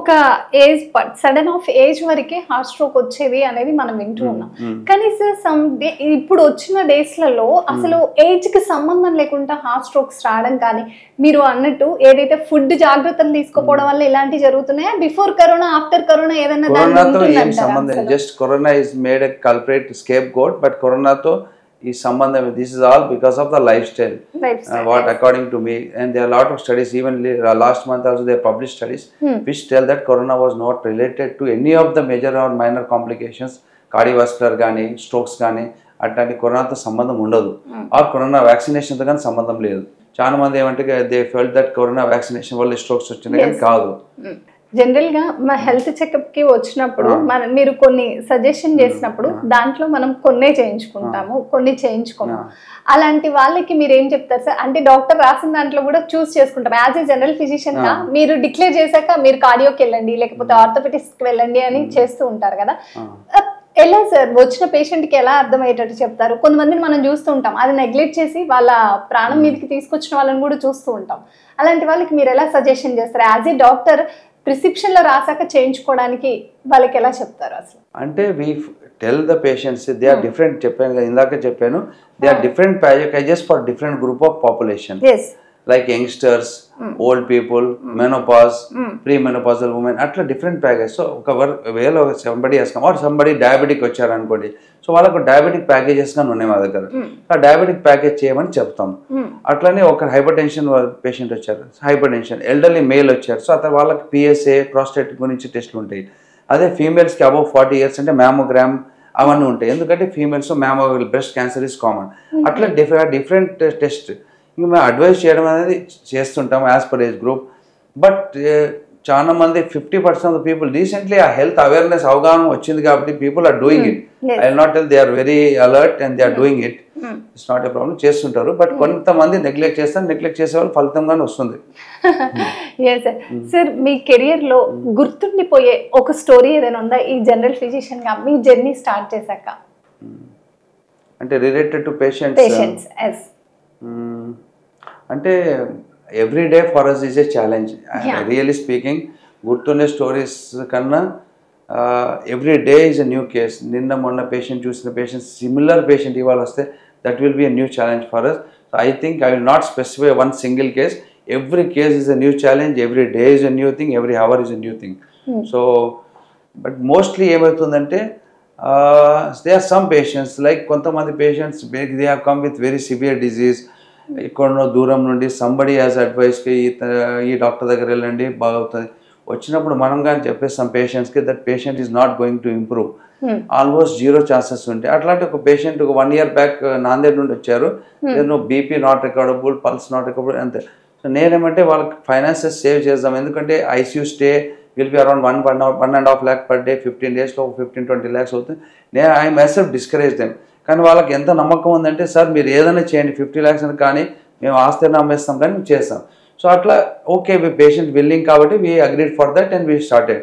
ఒక age sudden of age వరకే heart stroke వచ్చేది అనేది మనం వింటూ ఉన్నాం. కానీ సార్ ఇప్పుడు వచ్చిన డేస్లలో అసలు ఏజ్ కి సంబంధం లేకుండా హార్ట్ స్ట్రోక్స్ రావడం కానీ, మీరు అన్నట్టు ఏదైతే ఫుడ్ జాగ్రత్తలు తీసుకోపోవడం వల్ల ఇలాంటివి జరుగుతున్నాయా? బిఫోర్ కరోనా ఆఫ్టర్ కరోనా ఏదైనా just corona is made a culprit scapegoat, but కరోనాతో ఈ సంబంధం, this is all because of the lifestyle. What according to me, and there are a lot of studies, even last month also they published studies which tell that corona was not related to any of the major or minor complications, cardiovascular gaani, strokes gaani, అట్లాంటి కరోనాతో సంబంధం ఉండదు. Are corona వ్యాక్సినేషన్తో కానీ సంబంధం లేదు. చాలా మంది ఏమంటే they felt that corona vaccination వల్ల స్ట్రోక్స్ వచ్చింది, కానీ కాదు. జనరల్ గా మా హెల్త్ చెకప్ కి వచ్చినప్పుడు మీరు కొన్ని సజెషన్ చేసినప్పుడు దాంట్లో మనం కొన్నే చేయించుకుంటాము, కొన్ని చేయించుకోము. అలాంటి వాళ్ళకి మీరు ఏం చెప్తారు సార్? అంటే డాక్టర్ రాసిన దాంట్లో కూడా చూస్ చేసుకుంటాం. యాజ్ ఏ జనరల్ ఫిజిషియన్ గా మీరు డిక్లేర్ చేశాక మీరు కార్డియోకి వెళ్ళండి, లేకపోతే ఆర్థోపెటిక్స్ కి వెళ్ళండి అని చేస్తూ ఉంటారు కదా. ఎలా సార్ వచ్చిన పేషెంట్ కి ఎలా అర్థమయ్యేటట్టు చెప్తారు? కొంతమందిని మనం చూస్తూ ఉంటాం, అది నెగ్లెక్ట్ చేసి వాళ్ళ ప్రాణం మీదకి తీసుకొచ్చిన వాళ్ళని కూడా చూస్తూ ఉంటాం. అలాంటి వాళ్ళకి మీరు ఎలా సజెషన్ చేస్తారు? యాజ్ ఏ డాక్టర్ ప్రిస్క్రిప్షన్ లో రాసాక చేయించుకోవడానికి వాళ్ళకి ఎలా చెప్తారు అసలు? అంటే we tell the patients they are different, చెప్పాను ఇందాక చెప్పాను, they are different packages for different group of population, like youngsters, old people, menopause, pre menopausal women, అట్లా డిఫరెంట్ ప్యాకేజ్. సో ఒకవేళ సంబడి ఆర్ సంబడి డయాబెటిక్ వచ్చారనుకోండి, so వాళ్ళకు diabetic packages కానీ ఉన్నాయి మా దగ్గర. ఆ డయాబెటిక్ ప్యాకేజ్ చేయమని చెప్తాం. అట్లనే ఒక హైపర్ టెన్షన్ పేషెంట్ వచ్చారు, హైపర్ టెన్షన్, ఎల్డర్లీ మేల్ వచ్చారు, సో అతను వాళ్ళకి పిఎస్ఏ, ప్రాస్టేట్ గురించి టెస్ట్లు ఉంటాయి. అదే ఫీమేల్స్కి అబౌవ్ 40 years అంటే మ్యామోగ్రామ్ అవన్నీ ఉంటాయి. ఎందుకంటే females breast cancer is common. అట్లా డిఫరెంట్ టెస్ట్ ఇంకా మేము అడ్వైస్ చేయడం అనేది చేస్తుంటాం as per age group. But చాలా మంది 50% ఆఫ్ ద పీపుల్ రీసెంట్లీ ఆ హెల్త్ అవేర్నెస్ అవగాహన వచ్చింది కాబట్టి people are doing it. I will not tell they are very alert and they are doing it. It's not a problem, చేస్తుంటారు. But కొంతమంది neglect చేస్తారు, neglect చేసే వాళ్ళు ఫలితంగానే వస్తుంది. సార్ మీ కెరియర్ లో గుర్తుండిపోయే ఒక స్టోరీ ఏదైనా ఉందా ఈ జనరల్ ఫిజిషియన్ గా మీ జర్నీ స్టార్ట్ చేశాక? అంటే రిలేటెడ్ టు పేషెంట్స్ అంటే every day for us is a challenge. Really speaking, గుర్తుండే స్టోరీస్ కన్నా every day is a new case. నిన్న మొన్న పేషెంట్ చూసిన పేషెంట్, సిమిలర్ పేషెంట్ ఇవాళ వస్తే that will be a new challenge for us. So I think I will not specify one single case. Every case is a new challenge, every day is a new thing, every hour is a new thing. So but mostly ఏమవుతుందంటే they are some patients, like కొంతమంది patients they have come with very severe disease. ఎక్కడో దూరం నుండి somebody as అడ్వైస్కి ఈ doctor దగ్గర వెళ్ళండి బాగుతుంది వచ్చినప్పుడు మనం కానీ చెప్పేస్తాం పేషెంట్స్కి that patient is not going to improve, almost 0 chances ఉంటాయి. అట్లాంటి ఒక పేషెంట్ ఒక 1 year బ్యాక్ నాందేడ్ నుండి వచ్చారు. నేను BP not recordable, pulse not recordable అంతే. సో నేనేమంటే వాళ్ళకి ఫైనాన్సెస్ సేవ్ చేద్దాం, ఎందుకంటే ICU stay will be around 1.5 lakh per day, 15 days లో 15-20 lakhs అవుతుంది. నేను ఐ మైసెల్ఫ్ డిస్కరేజ్ దెమ్. కానీ వాళ్ళకి ఎంత నమ్మకం ఉందంటే సార్ మీరు ఏదైనా చేయండి 50 lakhs అని, కానీ మేము ఆస్తిని అమ్మేస్తాం కానీ మేము చేస్తాం. సో అట్లా ఓకే పేషెంట్ విల్లింగ్ కాబట్టి we agreed for that and we started.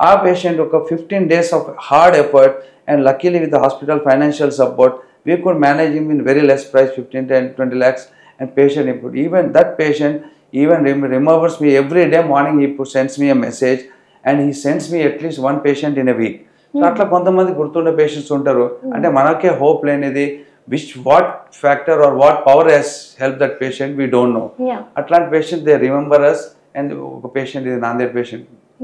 ఆ పేషెంట్ ఒక 15 days of hard effort and luckily with the hospital financial support we could manage him in very less price, 15-20 lakhs, and patient improved. Even that patient even remembers me every day morning. He sends me a message and he sends me at least one patient in a week. So అట్లా కొంతమంది గుర్తుండే patients ఉంటారు. అంటే మనకే hope లేనిది what factor or what power has help that patient we don't know. అట్లాంటి patient they remember us. And ఒక patient ఇది నాందేడ్ పేషెంట్